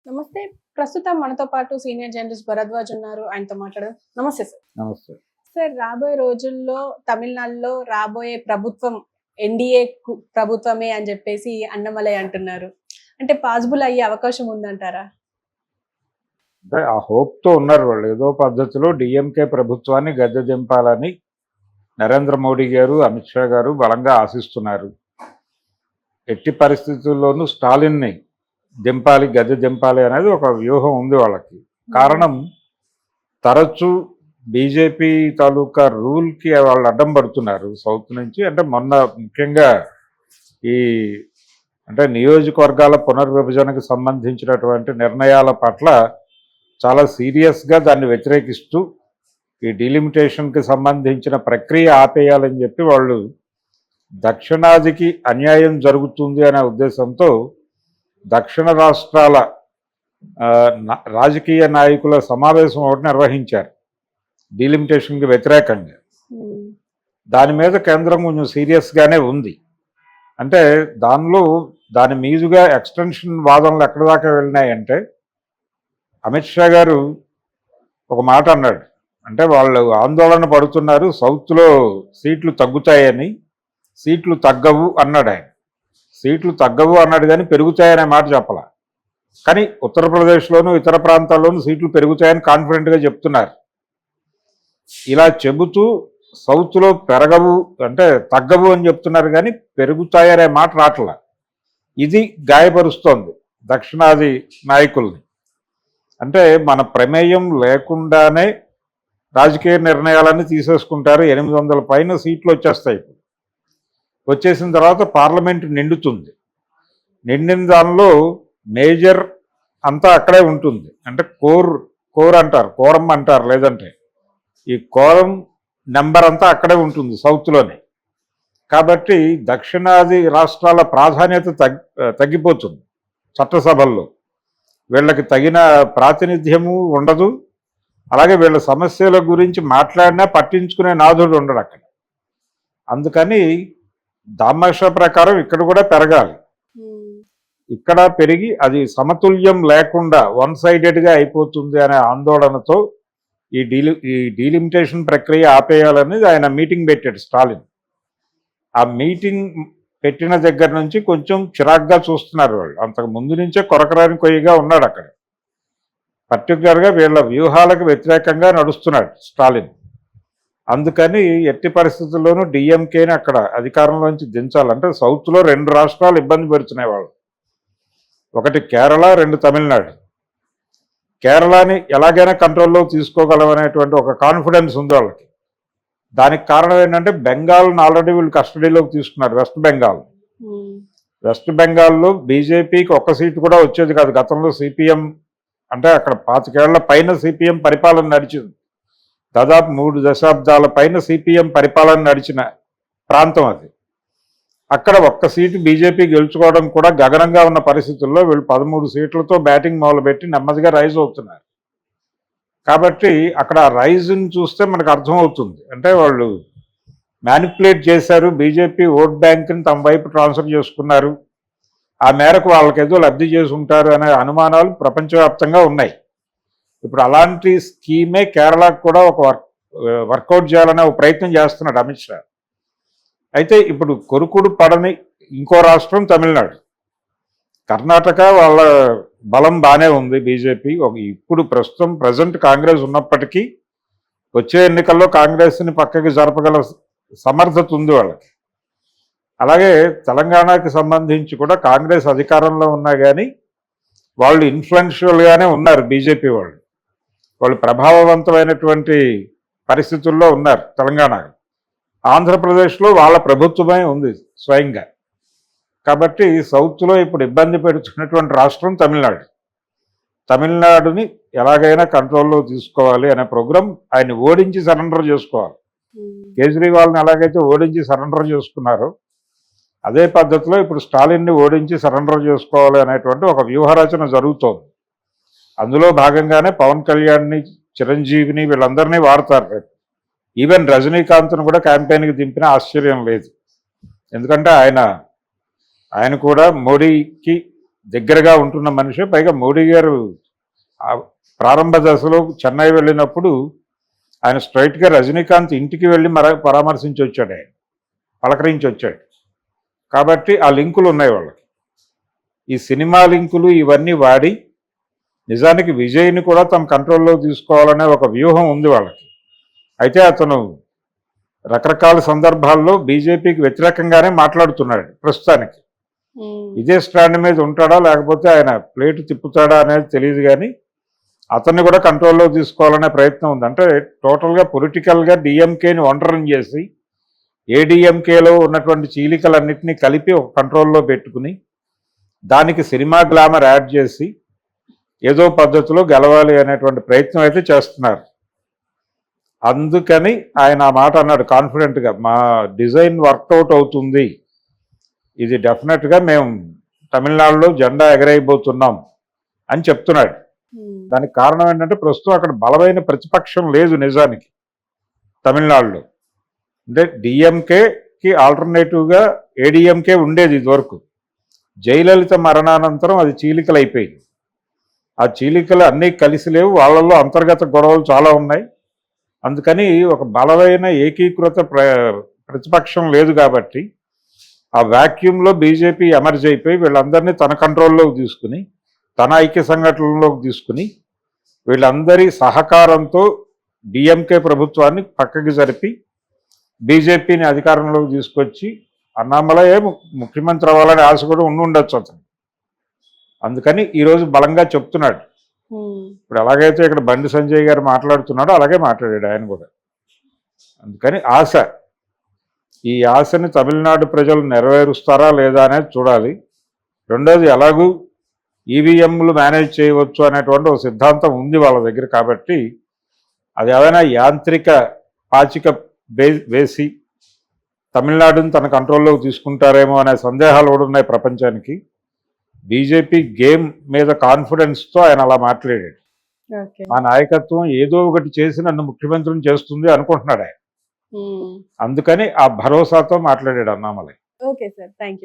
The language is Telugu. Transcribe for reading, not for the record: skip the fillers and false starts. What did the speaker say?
నమస్తే. ప్రస్తుతం మనతో పాటు సీనియర్ జర్నలిస్ట్ భరద్వాజ్ ఉన్నారు. ఆయనతో మాట్లాడదాం. నమస్తే సార్. నమస్తే. సార్, రాబోయే రోజుల్లో తమిళనాడులో రాబోయే ప్రభుత్వం ఎన్డీఏ ప్రభుత్వమే అని చెప్పేసి అన్నమలై అంటున్నారు. అంటే పాసిబుల్ అయ్యే అవకాశం ఉందంటారా? అంటే ఆ హోప్తో ఉన్నారు వాళ్ళు. ఏదో పద్ధతిలో డిఎంకే ప్రభుత్వాన్ని గద్దె దింపాలని నరేంద్ర మోడీ గారు, అమిత్ షా గారు బలంగా ఆశిస్తున్నారు. ఎట్టి పరిస్థితుల్లోనూ స్టాలిన్ని దింపాలి, గద్దె దింపాలి అనేది ఒక వ్యూహం ఉంది వాళ్ళకి. కారణం, తరచూ బీజేపీ తాలూకా రూల్కి వాళ్ళు అడ్డం పడుతున్నారు సౌత్ నుంచి. అంటే మొన్న ముఖ్యంగా ఈ నియోజకవర్గాల పునర్విభజనకు సంబంధించినటువంటి నిర్ణయాల పట్ల చాలా సీరియస్గా దాన్ని వ్యతిరేకిస్తూ ఈ డీలిమిటేషన్కి సంబంధించిన ప్రక్రియ ఆపేయాలని చెప్పి వాళ్ళు దక్షిణాదికి అన్యాయం జరుగుతుంది అనే ఉద్దేశంతో దక్షిణ రాష్ట్రాల రాజకీయ నాయకుల సమావేశం ఒకటి నిర్వహించారు డీలిమిటేషన్కి వ్యతిరేకంగా. దాని మీద కేంద్రం కొంచెం సీరియస్గానే ఉంది. అంటే దాని మీదుగా ఎక్స్టెన్షన్ వాదనలు ఎక్కడి దాకా వెళ్ళినాయంటే, అమిత్ షా గారు ఒక మాట అన్నాడు. అంటే వాళ్ళు ఆందోళన పడుతున్నారు, సౌత్లో సీట్లు తగ్గుతాయని. సీట్లు తగ్గవు అన్నాడు ఆయన. సీట్లు తగ్గవు అన్నాడు కానీ పెరుగుతాయనే మాట చెప్పాల. కానీ ఉత్తరప్రదేశ్లోను ఇతర ప్రాంతాల్లోనూ సీట్లు పెరుగుతాయని కాన్ఫిడెంట్గా చెప్తున్నారు. ఇలా చెబుతూ సౌత్లో పెరగవు అంటే తగ్గవు అని చెప్తున్నారు కానీ పెరుగుతాయనే మాట రాట్ల. ఇది గాయపరుస్తోంది దక్షిణాది నాయకుల్ని. అంటే మన ప్రమేయం లేకుండానే రాజకీయ నిర్ణయాలన్నీ తీసేసుకుంటారు. 800 పైన సీట్లు వచ్చేస్తాయి. వచ్చేసిన తర్వాత పార్లమెంటు నిండుతుంది. నిండిన దానిలో మేజర్ అంతా అక్కడే ఉంటుంది. అంటే కోర్ అంటారు, కోరం అంటారు. లేదంటే ఈ కోరం నెంబర్ అంతా అక్కడే ఉంటుంది సౌత్లోనే. కాబట్టి దక్షిణాది రాష్ట్రాల ప్రాధాన్యత తగ్గిపోతుంది చట్టసభల్లో. వీళ్ళకి తగిన ప్రాతినిధ్యము ఉండదు. అలాగే వీళ్ళ సమస్యల గురించి మాట్లాడినా పట్టించుకునే నాథుడు ఉండడు అక్కడ. అందుకని దామాషా ప్రకారం ఇక్కడ కూడా పెరగాలి. ఇక్కడ పెరిగి అది సమతుల్యం లేకుండా వన్ సైడెడ్గా అయిపోతుంది అనే ఆందోళనతో ఈ డీలిమిటేషన్ ప్రక్రియ ఆపేయాలనేది ఆయన మీటింగ్ పెట్టాడు స్టాలిన్. ఆ మీటింగ్ పెట్టిన దగ్గర నుంచి కొంచెం చిరాగ్గా చూస్తున్నారు వాళ్ళు. అంతకు ముందు నుంచే కొరకరాని కొయ్యగా ఉన్నాడు అక్కడ. పర్టికులర్గా వీళ్ళ వ్యూహాలకు వ్యతిరేకంగా నడుస్తున్నాడు స్టాలిన్. అందుకని ఎట్టి పరిస్థితుల్లోనూ డిఎంకేని అక్కడ అధికారంలోంచి దించాలంటే సౌత్లో 2 రాష్ట్రాలు ఇబ్బంది పెడుతున్నాయి వాళ్ళు. ఒకటి కేరళ, 2 తమిళనాడు. కేరళని ఎలాగైనా కంట్రోల్లో తీసుకోగలమనేటువంటి ఒక కాన్ఫిడెన్స్ ఉంది వాళ్ళకి. దానికి కారణం ఏంటంటే బెంగాల్ని ఆల్రెడీ వీళ్ళు కస్టడీలోకి తీసుకున్నారు. వెస్ట్ బెంగాల్లో బీజేపీకి 1 సీటు కూడా వచ్చేది కాదు. గతంలో సిపిఎం అంటే అక్కడ 25 ఏళ్ల పైన సిపిఎం పరిపాలన నడిచింది. దాదాపు 3 దశాబ్దాల పైన సిపిఎం పరిపాలన నడిచిన ప్రాంతం అది. అక్కడ 1 సీటు బీజేపీ గెలుచుకోవడం కూడా గగనంగా ఉన్న పరిస్థితుల్లో వీళ్ళు 13 సీట్లతో బ్యాటింగ్ మొదలుపెట్టి నెమ్మదిగా రైజ్ అవుతున్నారు. కాబట్టి అక్కడ రైజ్ని చూస్తే మనకు అర్థమవుతుంది. అంటే వాళ్ళు మ్యానిపులేట్ చేశారు, బీజేపీ ఓట్ బ్యాంక్ని తమ వైపు ట్రాన్స్ఫర్ చేసుకున్నారు. ఆ మేరకు వాళ్ళకి ఏదో లబ్ధి చేసి ఉంటారు అనే అనుమానాలు ప్రపంచవ్యాప్తంగా ఉన్నాయి. ఇప్పుడు అలాంటి స్కీమే కేరళకు కూడా ఒక వర్కౌట్ చేయాలనే ఒక ప్రయత్నం చేస్తున్నాడు అమిత్ షా. అయితే ఇప్పుడు కొరుకుడు పడని ఇంకో రాష్ట్రం తమిళనాడు. కర్ణాటక వాళ్ళ బలం బాగానే ఉంది బీజేపీ. ఇప్పుడు ప్రజెంట్ కాంగ్రెస్ ఉన్నప్పటికీ వచ్చే ఎన్నికల్లో కాంగ్రెస్ని పక్కకి జరపగల సమర్థత ఉంది వాళ్ళకి. అలాగే తెలంగాణకి సంబంధించి కూడా కాంగ్రెస్ అధికారంలో ఉన్నా కానీ వాళ్ళు ఇన్ఫ్లుయెన్షియల్గానే ఉన్నారు బీజేపీ వాళ్ళు. వాళ్ళు ప్రభావవంతమైనటువంటి పరిస్థితుల్లో ఉన్నారు తెలంగాణ. ఆంధ్రప్రదేశ్లో వాళ్ళ ప్రభుత్వమే ఉంది స్వయంగా. కాబట్టి సౌత్లో ఇప్పుడు ఇబ్బంది పెడుతున్నటువంటి రాష్ట్రం తమిళనాడు. తమిళనాడుని ఎలాగైనా కంట్రోల్లో తీసుకోవాలి అనే ప్రోగ్రాం ఆయన ఓడించి సరెండర్ చేసుకోవాలి. కేజ్రీవాల్ని ఎలాగైతే ఓడించి సరెండర్ చేసుకున్నారో అదే పద్ధతిలో ఇప్పుడు స్టాలిన్ని ఓడించి సరెండర్ చేసుకోవాలి అనేటువంటి ఒక వ్యూహరచన జరుగుతోంది. అందులో భాగంగానే పవన్ కళ్యాణ్ని, చిరంజీవిని వీళ్ళందరినీ వాడతారు. ఈవెన్ రజనీకాంత్ను కూడా క్యాంపెయిన్కి దింపినా ఆశ్చర్యం లేదు. ఎందుకంటే ఆయన కూడా మోడీకి దగ్గరగా ఉంటున్న మనిషి. పైగా మోడీ గారు ఆ ప్రారంభ దశలో చెన్నై వెళ్ళినప్పుడు ఆయన స్ట్రైట్గా రజనీకాంత్ ఇంటికి వెళ్ళి పరామర్శించి వచ్చాడు, ఆయన పలకరించి వచ్చాడు. కాబట్టి ఆ లింకులు ఉన్నాయి వాళ్ళకి. ఈ సినిమా లింకులు ఇవన్నీ వాడి నిజానికి విజయ్ని కూడా తమ కంట్రోల్లో తీసుకోవాలనే ఒక వ్యూహం ఉంది వాళ్ళకి. అయితే అతను రకరకాల సందర్భాల్లో బీజేపీకి వ్యతిరేకంగానే మాట్లాడుతున్నాడు ప్రస్తుతానికి. ఇదే స్టాండ్ మీద ఉంటాడా లేకపోతే ఆయన ప్లేట్ తిప్పుతాడా అనేది తెలియదు, కానీ అతన్ని కూడా కంట్రోల్లో తీసుకోవాలనే ప్రయత్నం ఉంది. అంటే టోటల్గా పొలిటికల్గా డిఎంకేని ఒంటరిని చేసి ఏడీఎంకేలో ఉన్నటువంటి చీలికలన్నింటినీ కలిపి ఒక కంట్రోల్లో పెట్టుకుని దానికి సినిమా గ్లామర్ యాడ్ చేసి ఏదో పద్ధతిలో గెలవాలి అనేటువంటి ప్రయత్నం అయితే చేస్తున్నారు. అందుకని ఆయన ఆ మాట అన్నాడు కాన్ఫిడెంట్గా, మా డిజైన్ వర్కౌట్ అవుతుంది, ఇది డెఫినెట్గా మేము తమిళనాడులో జెండా ఎగరైపోతున్నాం అని చెప్తున్నాడు. దానికి కారణం ఏంటంటే ప్రస్తుతం అక్కడ బలమైన ప్రతిపక్షం లేదు నిజానికి తమిళనాడులో. అంటే డిఎంకేకి ఆల్టర్నేటివ్గా ఏడీఎంకే ఉండేది ఇదివరకు. జయలలిత మరణానంతరం అది చీలికలు అయిపోయింది. ఆ చీలికలు అన్నీ కలిసి లేవు, వాళ్ళల్లో అంతర్గత గొడవలు చాలా ఉన్నాయి. అందుకని ఒక బలమైన ఏకీకృత ప్రతిపక్షం లేదు. కాబట్టి ఆ వ్యాక్యూమ్లో బీజేపీ ఎమర్జ్ అయిపోయి వీళ్ళందరినీ తన కంట్రోల్లోకి తీసుకుని తన ఐక్య సంఘటనలోకి తీసుకుని వీళ్ళందరి సహకారంతో డిఎంకే ప్రభుత్వాన్ని పక్కకి జరిపి బీజేపీని అధికారంలోకి తీసుకొచ్చి అన్నామలయే ముఖ్యమంత్రి అవ్వాలనే ఆశ కూడా ఉండొచ్చు అతను. అందుకని ఈరోజు బలంగా చెప్తున్నాడు. ఇప్పుడు ఎలాగైతే ఇక్కడ బండి సంజయ్ గారు మాట్లాడుతున్నాడో అలాగే మాట్లాడాడు ఆయన కూడా. అందుకని ఆశ, ఈ ఆశని తమిళనాడు ప్రజలు నెరవేరుస్తారా లేదా అనేది చూడాలి. రెండోది, ఎలాగూ ఈవీఎంలు మేనేజ్ చేయవచ్చు అనేటువంటి ఒక సిద్ధాంతం ఉంది వాళ్ళ దగ్గర. కాబట్టి అది ఏదైనా యాంత్రిక పాచిక వేసి తమిళనాడుని తన కంట్రోల్లోకి తీసుకుంటారేమో అనే సందేహాలు కూడా ఉన్నాయి ప్రపంచానికి. బీజేపీ గేమ్ మీద కాన్ఫిడెన్స్తో ఆయన అలా మాట్లాడాడు. మా నాయకత్వం ఏదో ఒకటి చేసి నన్ను ముఖ్యమంత్రిని చేస్తుంది అనుకుంటున్నాడు ఆయన. అందుకని ఆ భరోసాతో మాట్లాడాడు Annamalai. Okay sir, thank you.